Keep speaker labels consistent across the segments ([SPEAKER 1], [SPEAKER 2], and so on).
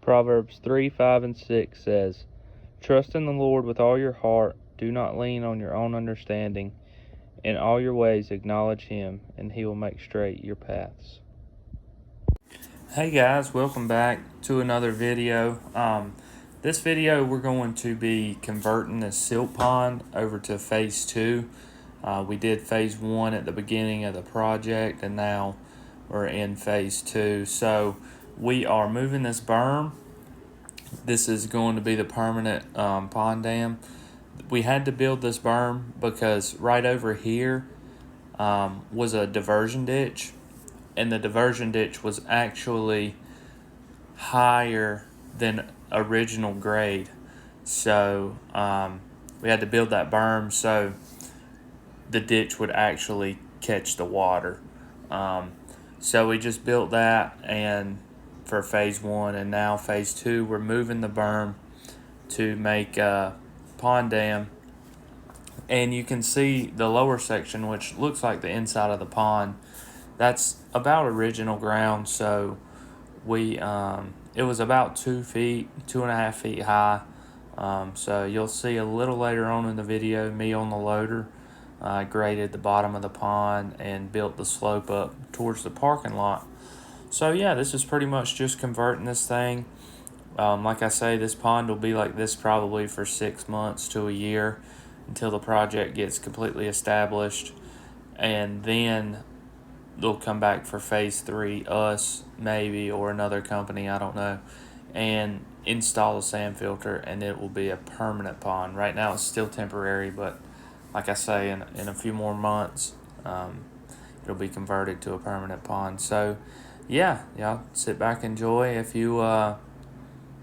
[SPEAKER 1] Proverbs 3, 5, and 6 says, "Trust in the Lord with all your heart. Do not lean on your own understanding. In all your ways acknowledge Him, and He will make straight your paths." Hey guys, welcome back to another video. This video we're going to be converting this silt pond over to phase 2. We did phase 1 at the beginning of the project, and now we're in phase 2. So we are moving this berm. This is going to be the permanent pond dam. We had to build this berm because right over here was a diversion ditch, and the diversion ditch was actually higher than original grade. So we had to build that berm so the ditch would actually catch the water. So we just built that and for phase 1, and now phase 2 we're moving the berm to make a pond dam. And you can see the lower section, which looks like the inside of the pond. That's about original ground. So we it was about 2.5 feet high. So you'll see a little later on in the video me on the loader graded the bottom of the pond and built the slope up towards the parking lot. So yeah, this is pretty much just converting this thing. Like I say, this pond will be like this probably for 6 months to a year until the project gets completely established, and then they'll come back for phase 3, us maybe, or another company, I don't know, and install a sand filter, and it will be a permanent pond. Right now it's still temporary, but like I say, in a few more months it'll be converted to a permanent pond. So yeah, y'all sit back, enjoy. If you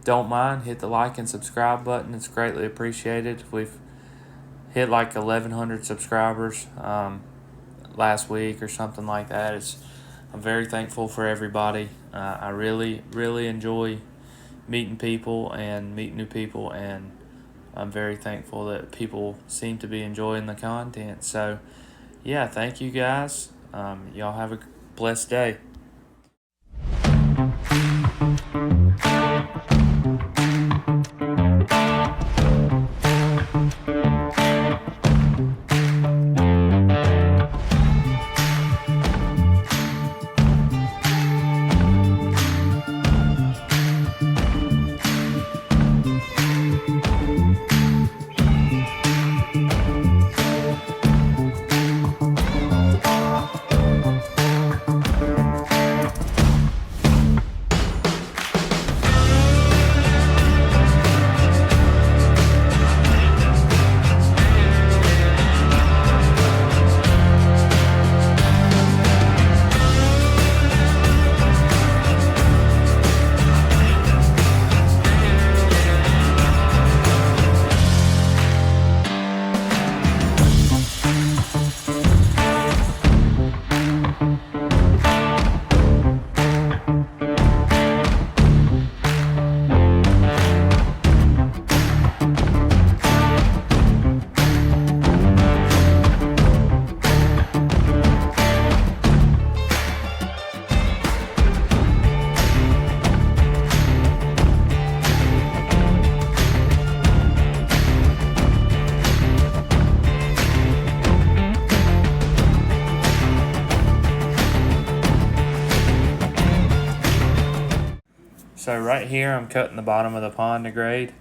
[SPEAKER 1] don't mind, hit the like and subscribe button. It's greatly appreciated. We've hit like 1,100 subscribers last week or something like that. I'm very thankful for everybody. I really enjoy meeting people and meeting new people, and I'm very thankful that people seem to be enjoying the content. So yeah, thank you guys. Y'all have a blessed day. So right here I'm cutting the bottom of the pond to grade.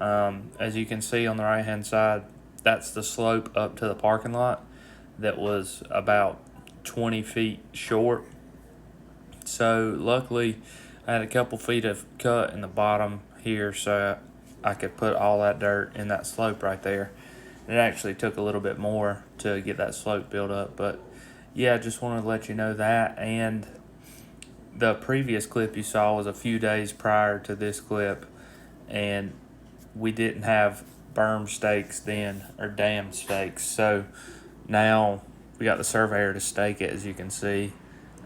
[SPEAKER 1] As you can see on the right hand side, that's the slope up to the parking lot that was about 20 feet short. So luckily I had a couple feet of cut in the bottom here, so I could put all that dirt in that slope right there. It actually took a little bit more to get that slope built up, but yeah, just wanted to let you know that. And the previous clip you saw was a few days prior to this clip, and we didn't have berm stakes then, or dam stakes. So now we got the surveyor to stake it, as you can see,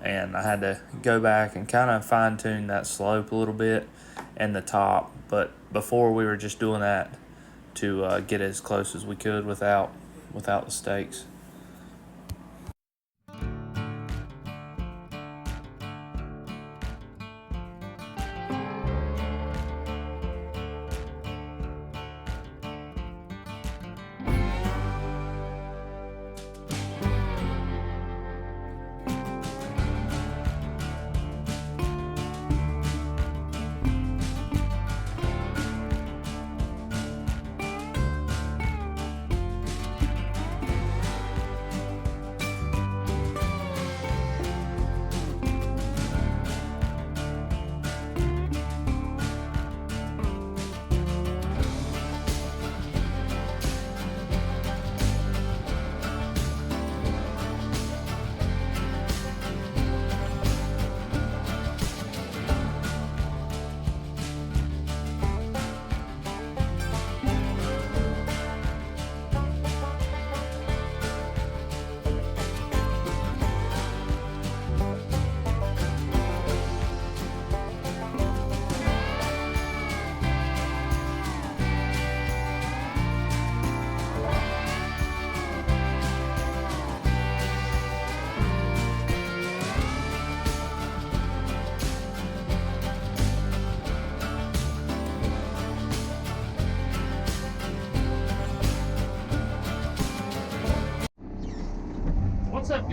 [SPEAKER 1] and I had to go back and kind of fine tune that slope a little bit and the top. But before we were just doing that to get as close as we could without the stakes.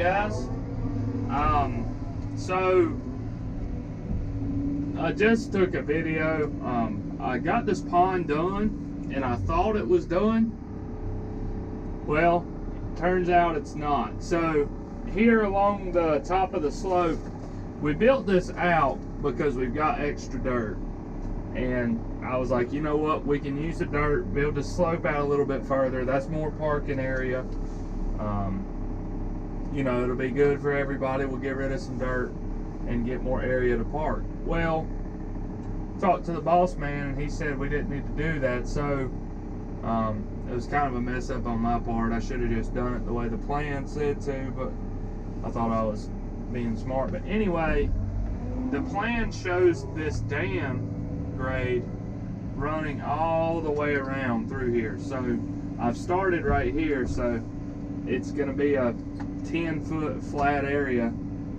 [SPEAKER 1] guys? So I just took a video. I got this pond done and I thought it was done. Well, turns out it's not. So here along the top of the slope, we built this out because we've got extra dirt. And I was like, you know what, we can use the dirt, build the slope out a little bit further. That's more parking area. You know, it'll be good for everybody. We'll get rid of some dirt and get more area to park. Well, talked to the boss man and he said we didn't need to do that. So it was kind of a mess up on my part. I should have just done it the way the plan said to, but I thought I was being smart. But anyway, the plan shows this dam grade running all the way around through here. So I've started right here, so it's going to be a 10-foot flat area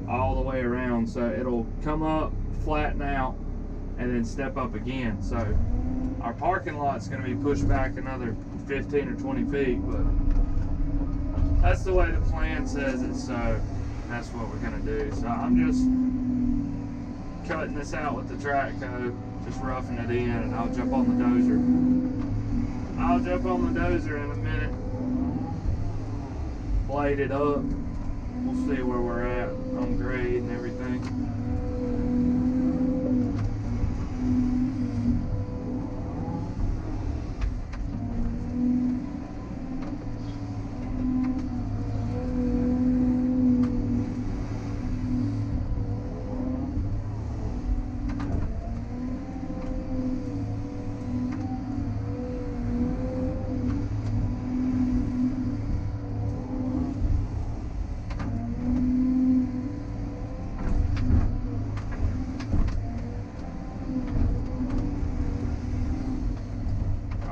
[SPEAKER 1] all the way around. So it'll come up, flatten out, and then step up again. So our parking lot's going to be pushed back another 15 or 20 feet, but that's the way the plan says it, so that's what we're going to do. So I'm just cutting this out with the track hoe, just roughing it in, and I'll jump on the dozer. I'll jump on the dozer in a minute, blade it up. We'll see where we're at on grade and everything.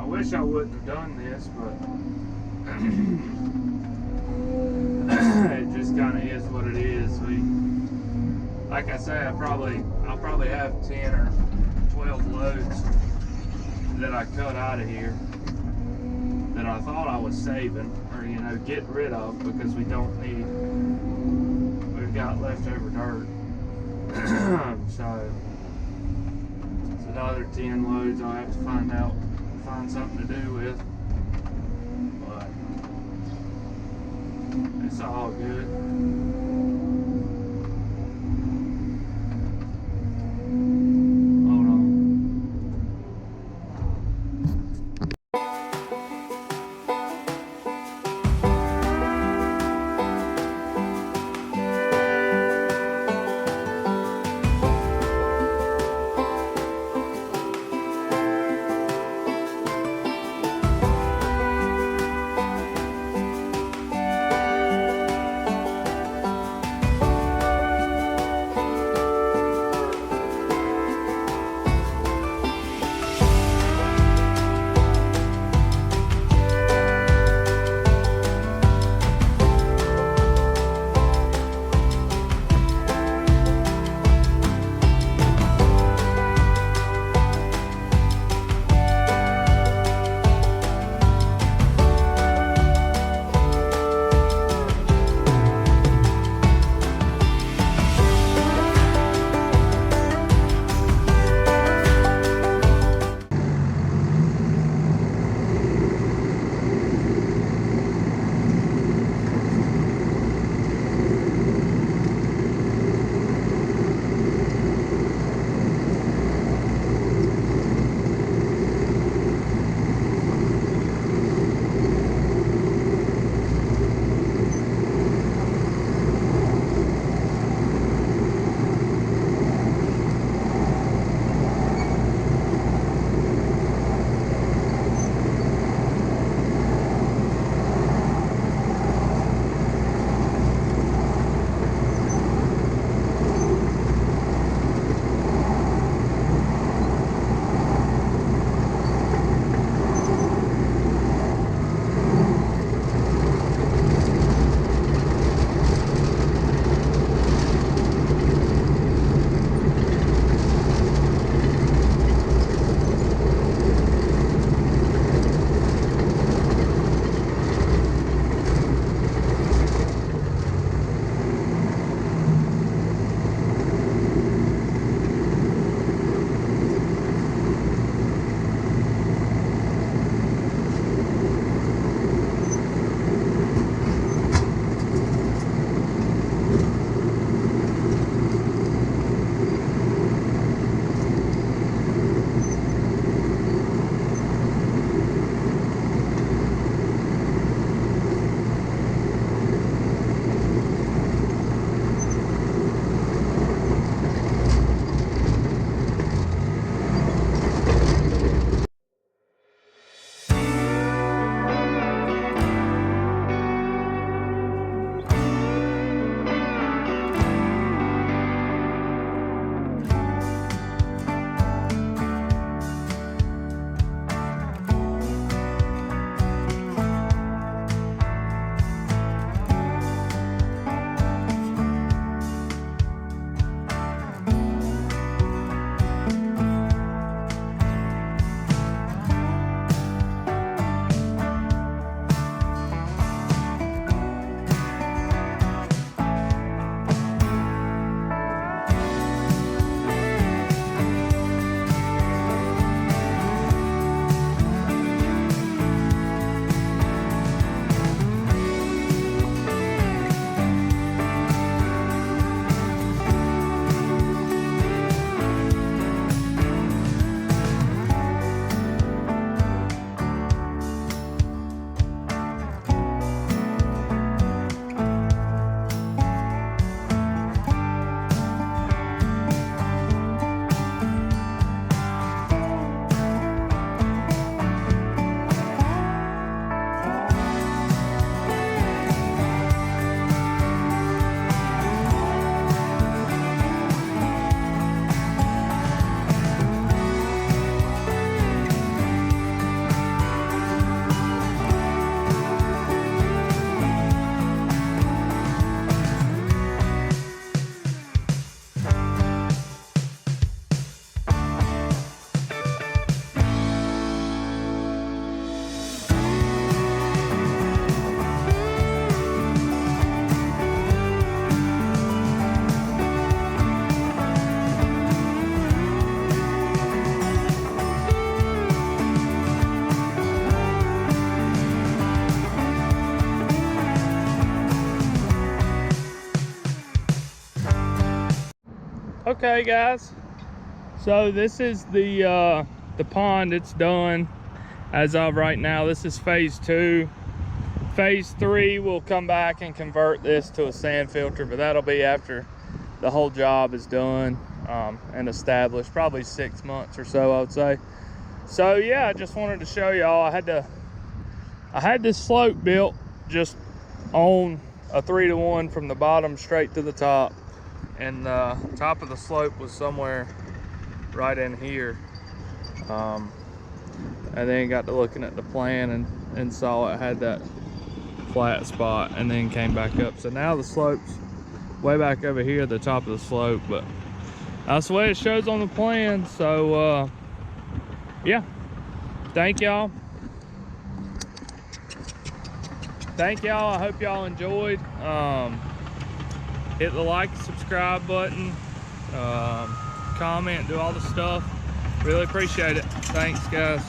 [SPEAKER 1] Wish I wouldn't have done this, but it just kind of is what it is. Like I say, I'll probably have 10 or 12 loads that I cut out of here that I thought I was saving, or getting rid of, because we've got leftover dirt. So it's another 10 loads I'll have to find something to do with, but it's all good. Hold on. Okay guys, so this is the pond. It's done as of right now. This is phase 2. Phase 3 will come back and convert this to a sand filter, but that'll be after the whole job is done and established, probably 6 months or so, I would say. So yeah, I just wanted to show y'all. I had this slope built just on a 3-to-1 from the bottom straight to the top, and the top of the slope was somewhere right in here. And then got to looking at the plan and saw it had that flat spot, and then came back up. So now the slope's way back over here, the top of the slope, but that's the way it shows on the plan. So yeah, thank y'all. I hope y'all enjoyed. Hit the like, subscribe button, comment, do all the stuff. Really appreciate it. Thanks guys.